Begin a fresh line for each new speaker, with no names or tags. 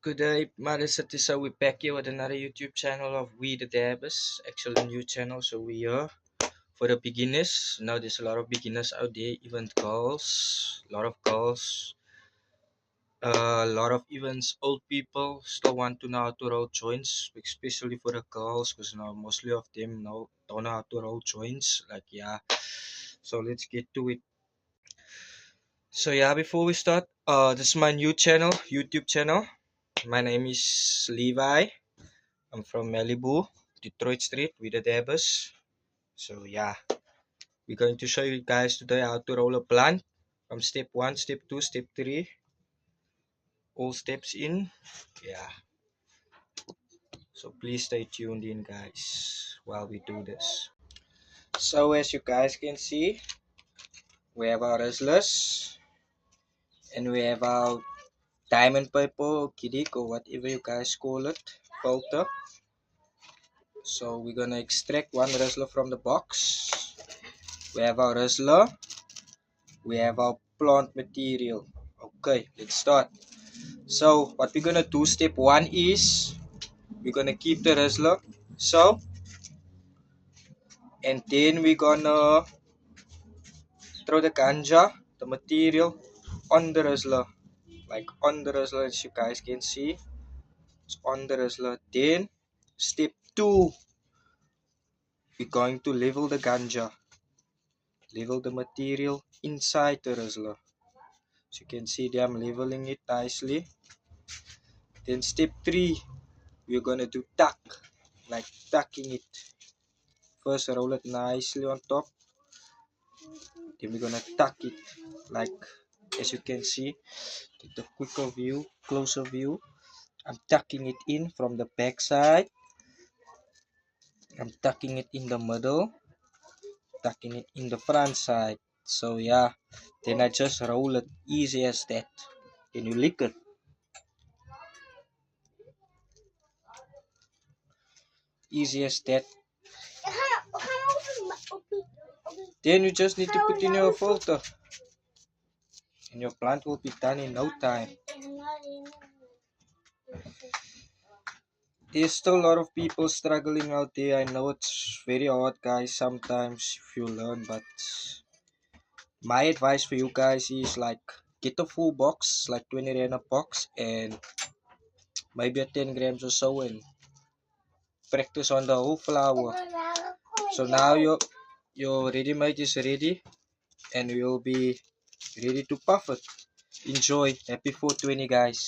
Good day, Marissa. So we're back here with another YouTube channel of We the Dabbers. Actually, a new channel. So we are for the beginners. Now there's a lot of beginners out there, even girls. A lot of girls. A lot of events. Old people still want to know how to roll joints, especially for the girls, because now mostly of them know don't know how to roll joints. Like yeah. So let's get to it. So yeah, before we start, this is my new channel, YouTube channel. My name is Levi. I'm from Malibu, Detroit Street with the Dabbers. So yeah, we're going to show you guys today how to roll a plant from step 1, step 2, step 3, all steps in. Yeah, so please stay tuned in guys while we do this. So as you guys can see, we have our wrestlers and we have our diamond paper or kiddick or whatever you guys call it, filter. So we're gonna extract one wrestler from the box. We have our wrestler. We have our plant material. Okay, let's start. So what we're gonna do, step 1 is we're gonna keep the wrestler. So and then we're gonna throw the ganja, the material, on the wrestler. Like on the wrestler, as you guys can see. It's on the wrestler. Then step 2, we're going to level the ganja. Level the material inside the wrestler. So you can see there I'm leveling it nicely. Then step 3, we're gonna do tuck, like tucking it. First roll it nicely on top, then we're gonna tuck it, like as you can see. Take the quicker view, closer view. I'm tucking it in from the back side. I'm tucking it in the middle, tucking it in the front side. So yeah, then I just roll it, easy as that. Then you lick it. Easy as that. Then you just need to put in your filter and your plant will be done in no time. There's still a lot of people struggling out there. I know it's very hard, guys, sometimes if you learn, but my advice for you guys is like get a full box, like 20 rand a box, and maybe a 10 grams or so, and practice on the whole flower. So now your ready made is ready, and you'll be ready to puff it. Enjoy. Happy 420, guys.